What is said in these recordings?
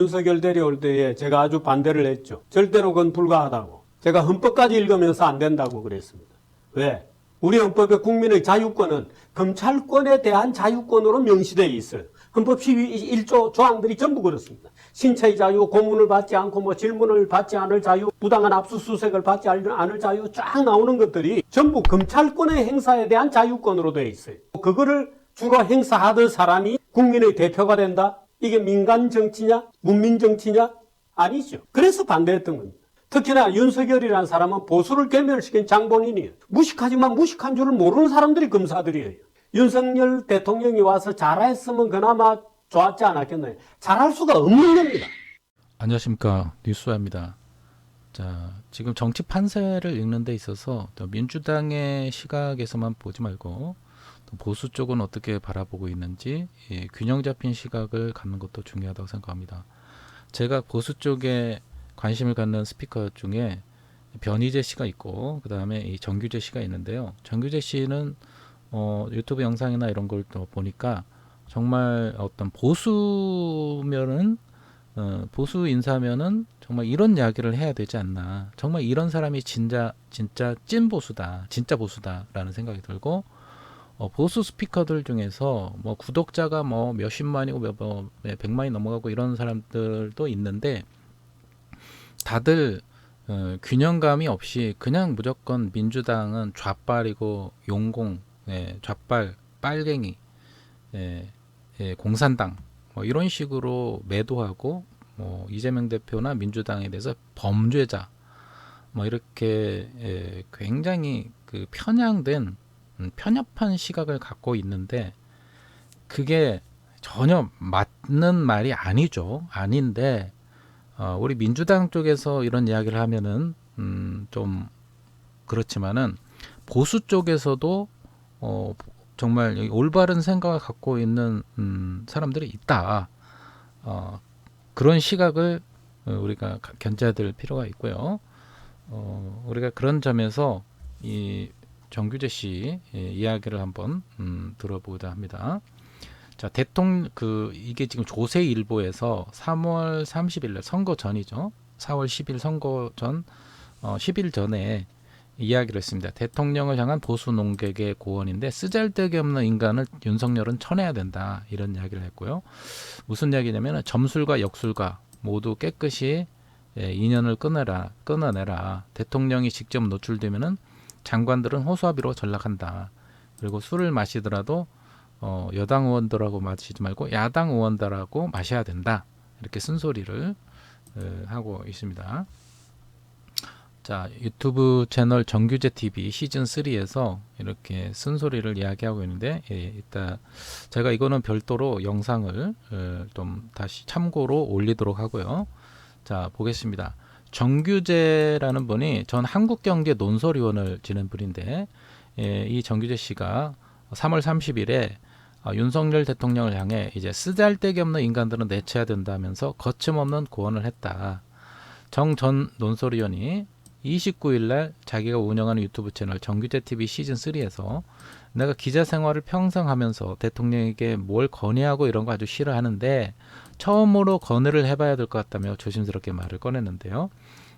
윤석열 데려올 때에 제가 아주 반대를 했죠. 절대로 그건 불가하다고. 제가 헌법까지 읽으면서 안 된다고 그랬습니다. 왜? 우리 헌법의 국민의 자유권은 검찰권에 대한 자유권으로 명시되어 있어요. 헌법 11조 조항들이 전부 그렇습니다. 신체의 자유, 고문을 받지 않고 질문을 받지 않을 자유, 부당한 압수수색을 받지 않을 자유 쫙 나오는 것들이 전부 검찰권의 행사에 대한 자유권으로 되어 있어요. 그거를 주로 행사하던 사람이 국민의 대표가 된다? 이게 민간 정치냐? 문민 정치냐? 아니죠. 그래서 반대했던 겁니다. 특히나 윤석열이라는 사람은 보수를 괴멸시킨 장본인이에요. 무식하지만 무식한 줄을 모르는 사람들이 검사들이에요. 윤석열 대통령이 와서 잘했으면 그나마 좋았지 않았겠나요? 잘할 수가 없는 겁니다. 안녕하십니까, 뉴스와입니다. 자, 지금 정치 판세를 읽는 데 있어서 민주당의 시각에서만 보지 말고 또 보수 쪽은 어떻게 바라보고 있는지 균형 잡힌 시각을 갖는 것도 중요하다고 생각합니다. 제가 보수 쪽에 관심을 갖는 스피커 중에 변희재 씨가 있고 그 다음에 이 정규재 씨가 있는데요. 정규재 씨는 유튜브 영상이나 이런 걸 또 보니까 정말 어떤 보수면은 보수 인사면은 정말 이런 이야기를 해야 되지 않나. 정말 이런 사람이 진짜 찐 보수다, 진짜 보수다라는 생각이 들고 보수 스피커들 중에서 구독자가 몇십만이고 백만이 넘어가고 이런 사람들도 있는데 다들 균형감이 없이 그냥 무조건 민주당은 좌빨이고 용공, 좌빨, 빨갱이, 공산당 이런 식으로 매도하고 이재명 대표나 민주당에 대해서 범죄자 이렇게 굉장히 그 편향된 편협한 시각을 갖고 있는데 그게 전혀 맞는 말이 아니죠. 아닌데 우리 민주당 쪽에서 이런 이야기를 하면은 좀 그렇지만은 보수 쪽에서도 정말 올바른 생각을 갖고 있는 사람들이 있다. 그런 시각을 우리가 견제해야 될 필요가 있고요. 우리가 그런 점에서 이 정규재 씨 이야기를 한번 들어보자 합니다. 자, 이게 지금 조세일보에서 3월 30일 날 선거 전이죠. 4월 10일 선거 전 10일 전에 이야기를 했습니다. 대통령을 향한 보수 농객의 고언인데 쓰잘데기 없는 인간을 윤석열은 쳐내야 된다. 이런 이야기를 했고요. 무슨 이야기냐면 점술과 역술과 모두 깨끗이 인연을 끊어내라. 대통령이 직접 노출되면은 장관들은 호수아비로 전락한다. 그리고 술을 마시더라도 여당 의원들하고 마시지 말고 야당 의원들하고 마셔야 된다. 이렇게 쓴소리를 하고 있습니다. 자, 유튜브 채널 정규재 TV 시즌 3에서 이렇게 쓴소리를 이야기하고 있는데 이따 제가 이거는 별도로 영상을 좀 다시 참고로 올리도록 하고요. 자, 보겠습니다. 정규재라는 분이 전 한국경제 논설위원을 지낸 분인데 이 정규재 씨가 3월 30일에 윤석열 대통령을 향해 이제 쓰잘데기 없는 인간들은 내쳐야 된다면서 거침없는 고언을 했다. 정 전 논설위원이 29일 날 자기가 운영하는 유튜브 채널 정규재 TV 시즌 3에서 내가 기자 생활을 평생 하면서 대통령에게 뭘 건의하고 이런 거 아주 싫어하는데 처음으로 건의를 해봐야 될 것 같다며 조심스럽게 말을 꺼냈는데요.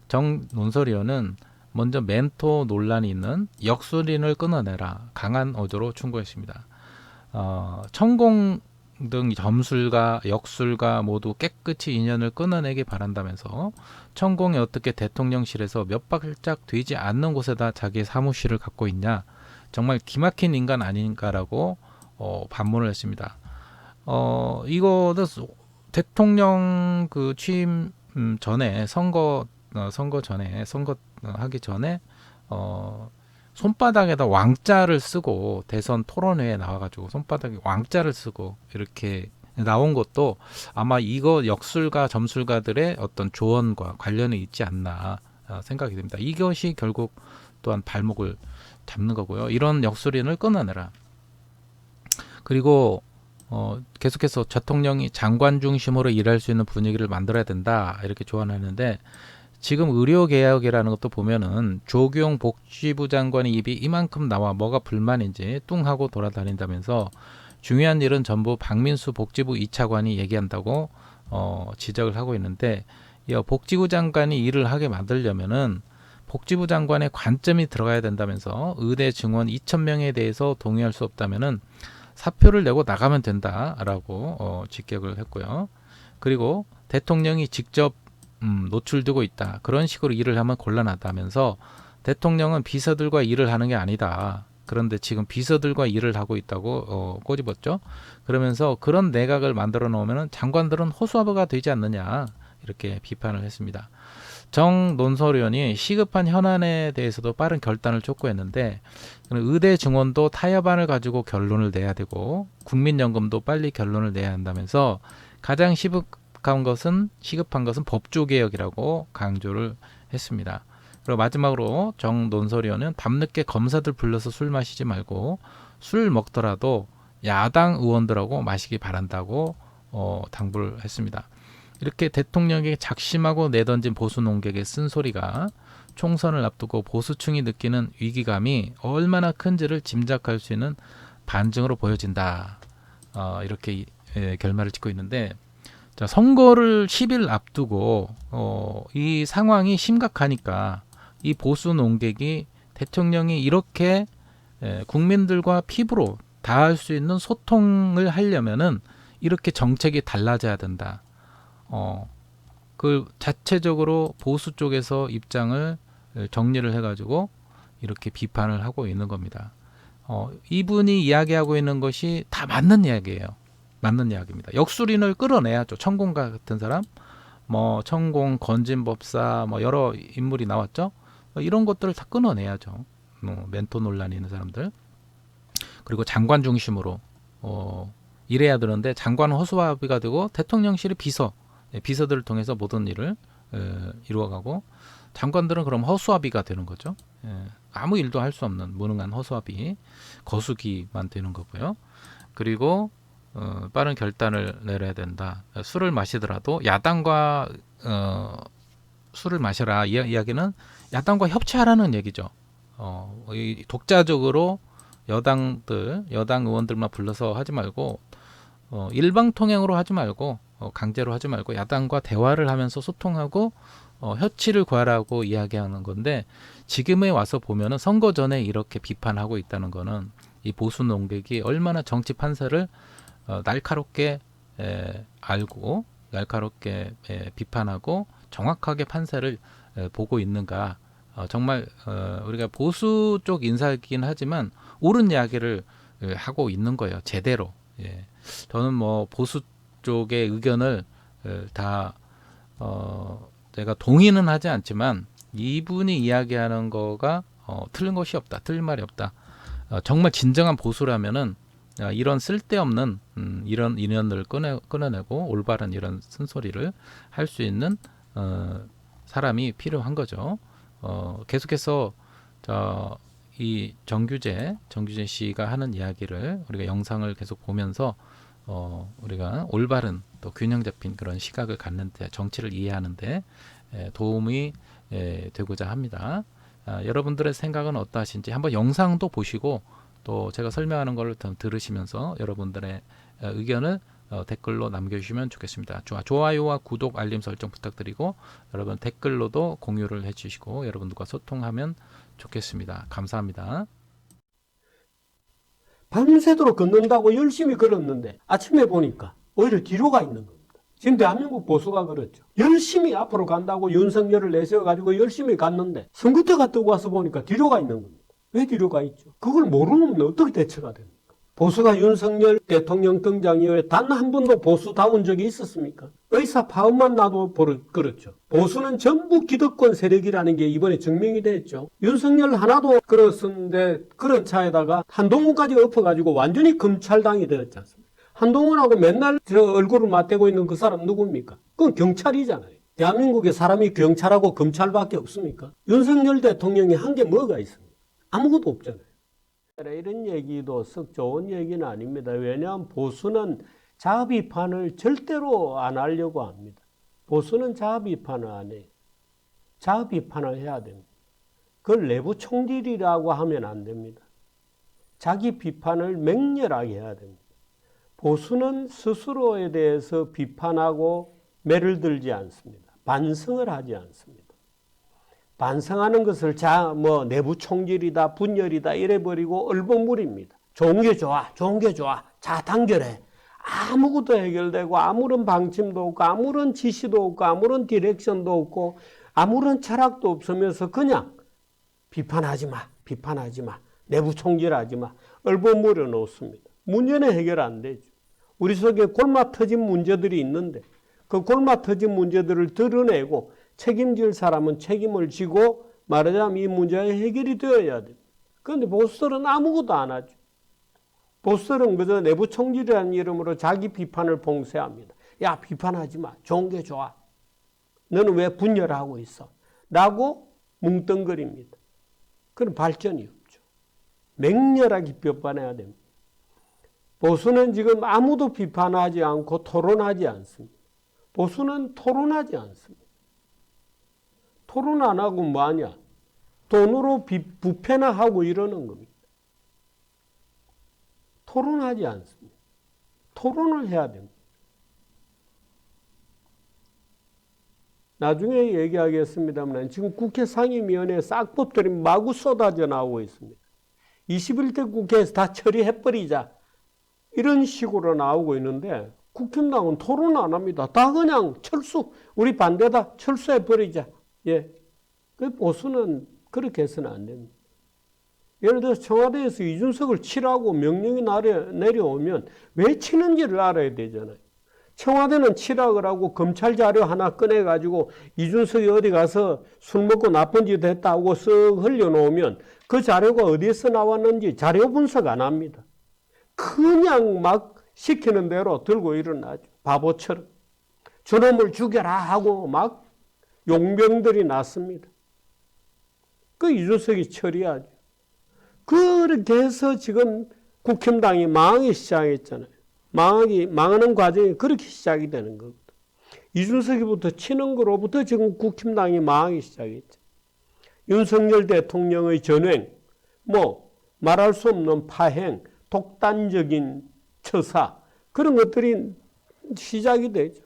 정 논설위원은 먼저 멘토 논란이 있는 역술인을 끊어내라 강한 어조로 충고했습니다. 천공 등 점술가, 역술가 모두 깨끗이 인연을 끊어내기 바란다면서 천공이 어떻게 대통령실에서 몇 발짝 되지 않는 곳에다 자기 사무실을 갖고 있냐, 정말 기막힌 인간 아닌가라고 반문을 했습니다. 이거는 대통령 그 취임 전에 선거 하기 전에 손바닥에다 왕자를 쓰고 대선 토론회에 나와가지고 손바닥에 왕자를 쓰고 이렇게 나온 것도 아마 이거 역술가 점술가들의 어떤 조언과 관련이 있지 않나 생각이 됩니다. 이것이 결국 또한 발목을 잡는 거고요. 이런 역술인을 끊어내라. 그리고 계속해서 대통령이 장관 중심으로 일할 수 있는 분위기를 만들어야 된다 이렇게 조언하는데 지금 의료개혁이라는 것도 보면은 조규용 복지부 장관의 입이 이만큼 나와 뭐가 불만인지 뚱하고 돌아다닌다면서 중요한 일은 전부 박민수 복지부 2차관이 얘기한다고 지적을 하고 있는데, 이 복지부 장관이 일을 하게 만들려면은 복지부 장관의 관점이 들어가야 된다면서 의대 증원 2,000명에 대해서 동의할 수 없다면은 사표를 내고 나가면 된다라고 직격을 했고요. 그리고 대통령이 직접 노출되고 있다. 그런 식으로 일을 하면 곤란하다면서 대통령은 비서들과 일을 하는 게 아니다. 그런데 지금 비서들과 일을 하고 있다고 꼬집었죠. 그러면서 그런 내각을 만들어 놓으면 장관들은 호수아비가 되지 않느냐 이렇게 비판을 했습니다. 정 논설위원이 시급한 현안에 대해서도 빠른 결단을 촉구했는데, 의대 증원도 타협안을 가지고 결론을 내야 되고 국민연금도 빨리 결론을 내야 한다면서 가장 시급한 것은 법조 개혁이라고 강조를 했습니다. 그리고 마지막으로 정 논설위원은 밤늦게 검사들 불러서 술 마시지 말고 술 먹더라도 야당 의원들하고 마시기 바란다고 당부를 했습니다. 이렇게 대통령에게 작심하고 내던진 보수 논객의 쓴소리가 총선을 앞두고 보수층이 느끼는 위기감이 얼마나 큰지를 짐작할 수 있는 반증으로 보여진다. 이렇게 결말을 짓고 있는데, 자, 선거를 10일 앞두고 이 상황이 심각하니까 이 보수 논객이 대통령이 이렇게 국민들과 피부로 닿을 수 있는 소통을 하려면은 이렇게 정책이 달라져야 된다. 그 자체적으로 보수 쪽에서 입장을 정리를 해가지고 이렇게 비판을 하고 있는 겁니다. 이분이 이야기하고 있는 것이 다 맞는 이야기예요. 맞는 이야기입니다. 역술인을 끌어내야죠. 천공가 같은 사람, 천공, 건진법사, 여러 인물이 나왔죠. 이런 것들을 다 끊어내야죠. 멘토 논란이 있는 사람들. 그리고 장관 중심으로 이래야 되는데 장관은 허수아비가 되고 대통령실의 비서들을 통해서 모든 일을 이루어가고, 장관들은 그럼 허수아비가 되는 거죠. 아무 일도 할 수 없는 무능한 허수아비, 거수기만 되는 거고요. 그리고 빠른 결단을 내려야 된다. 술을 마시더라도 야당과 술을 마셔라. 이야기는 야당과 협치하라는 얘기죠. 이 독자적으로 여당 의원들만 불러서 하지 말고 일방통행으로 하지 말고 강제로 하지 말고 야당과 대화를 하면서 소통하고 협치를 구하라고 이야기하는 건데, 지금에 와서 보면은 선거 전에 이렇게 비판하고 있다는 거는 이 보수 논객이 얼마나 정치 판세를 날카롭게 알고 날카롭게 비판하고 정확하게 판세를 보고 있는가. 정말 우리가 보수 쪽 인사이긴 하지만 옳은 이야기를 하고 있는 거예요. 제대로. 저는 보수 쪽의 의견을 다 제가 동의는 하지 않지만 이분이 이야기하는 거가 틀린 것이 없다. 틀린 말이 없다. 정말 진정한 보수라면은 이런 쓸데없는 이런 인연을 끊어내고 올바른 이런 쓴소리를 할 수 있는 사람이 필요한 거죠. 계속해서 이 정규재 씨가 하는 이야기를 우리가 영상을 계속 보면서 우리가 올바른 또 균형 잡힌 그런 시각을 갖는데, 정치를 이해하는데 도움이 되고자 합니다. 여러분들의 생각은 어떠하신지 한번 영상도 보시고 또 제가 설명하는 걸 들으시면서 여러분들의 의견을 댓글로 남겨주시면 좋겠습니다. 좋아요와 구독, 알림 설정 부탁드리고 여러분 댓글로도 공유를 해주시고 여러분들과 소통하면 좋겠습니다. 감사합니다. 밤새도록 걷는다고 열심히 걸었는데 아침에 보니까 오히려 뒤로 가 있는 겁니다. 지금 대한민국 보수가 그렇죠. 열심히 앞으로 간다고 윤석열을 내세워가지고 열심히 갔는데 선거 때 갔다 와서 보니까 뒤로 가 있는 겁니다. 왜 뒤로 가 있죠? 그걸 모르면 어떻게 대처가 됩니까? 보수가 윤석열 대통령 등장 이후에 단 한 번도 보수다운 적이 있었습니까? 의사 파업만 나도 그렇죠. 보수는 전부 기득권 세력이라는 게 이번에 증명이 됐죠. 윤석열 하나도 그렇었는데 그런 차에다가 한동훈까지 엎어가지고 완전히 검찰당이 되었지 않습니까? 한동훈하고 맨날 얼굴을 맞대고 있는 그 사람 누굽니까? 그건 경찰이잖아요. 대한민국에 사람이 경찰하고 검찰밖에 없습니까? 윤석열 대통령이 한 게 뭐가 있습니까? 아무것도 없잖아요. 이런 얘기도 썩 좋은 얘기는 아닙니다. 왜냐하면 보수는 자아 비판을 절대로 안 하려고 합니다. 보수는 자아 비판을 안 해요. 자아 비판을 해야 됩니다. 그걸 내부 총질이라고 하면 안 됩니다. 자기 비판을 맹렬하게 해야 됩니다. 보수는 스스로에 대해서 비판하고 매를 들지 않습니다. 반성을 하지 않습니다. 반성하는 것을 내부 총질이다, 분열이다 이래버리고 얼버무립니다. 좋은 게 좋아, 좋은 게 좋아. 자, 단결해. 아무것도 해결되고 아무런 방침도 없고 아무런 지시도 없고 아무런 디렉션도 없고 아무런 철학도 없으면서 그냥 비판하지 마, 비판하지 마, 내부 총질하지 마, 얼버무려 놓습니다. 문제는 해결 안 되죠. 우리 속에 골마 터진 문제들이 있는데 그 골마 터진 문제들을 드러내고 책임질 사람은 책임을 지고 말하자면 이 문제의 해결이 되어야 됩니다. 그런데 보수들은 아무것도 안 하죠. 보수들은 그저 내부 총질이라는 이름으로 자기 비판을 봉쇄합니다. 야, 비판하지 마. 좋은 게 좋아. 너는 왜 분열하고 있어? 라고 뭉뚱그립니다. 그럼 발전이 없죠. 맹렬하게 비판해야 됩니다. 보수는 지금 아무도 비판하지 않고 토론하지 않습니다. 보수는 토론하지 않습니다. 토론 안 하고 뭐 하냐? 돈으로 부패나 하고 이러는 겁니다. 토론하지 않습니다. 토론을 해야 됩니다. 나중에 얘기하겠습니다만 지금 국회 상임위원회 싹법들이 마구 쏟아져 나오고 있습니다. 21대 국회에서 다 처리해버리자 이런 식으로 나오고 있는데 국힘당은 토론 안 합니다. 다 그냥 철수, 우리 반대다, 철수해버리자. 예. 그 보수는 그렇게 해서는 안 됩니다. 예를 들어서 청와대에서 이준석을 치라고 명령이 내려오면 왜 치는지를 알아야 되잖아요. 청와대는 치라 그러고 검찰 자료 하나 꺼내가지고 이준석이 어디 가서 술 먹고 나쁜 짓 했다고 쓱 흘려놓으면 그 자료가 어디에서 나왔는지 자료 분석 안 합니다. 그냥 막 시키는 대로 들고 일어나죠. 바보처럼. 저놈을 죽여라 하고 막 용병들이 났습니다. 그 이준석이 처리하죠. 그렇게 해서 지금 국힘당이 망하기 시작했잖아요. 망하는 과정이 그렇게 시작이 되는 거거든. 이준석이부터 치는 거로부터 지금 국힘당이 망하기 시작했죠. 윤석열 대통령의 전횡, 말할 수 없는 파행, 독단적인 처사, 그런 것들이 시작이 되죠.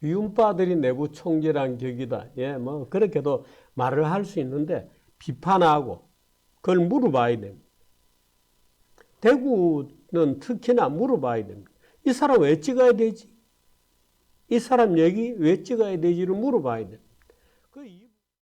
윤빠들이 내부 총질한 격이다. 예, 그렇게도 말을 할 수 있는데 비판하고 그걸 물어봐야 됩니다. 대구는 특히나 물어봐야 됩니다. 이 사람 왜 찍어야 되지? 이 사람 얘기 왜 찍어야 되지를 물어봐야 됩니다.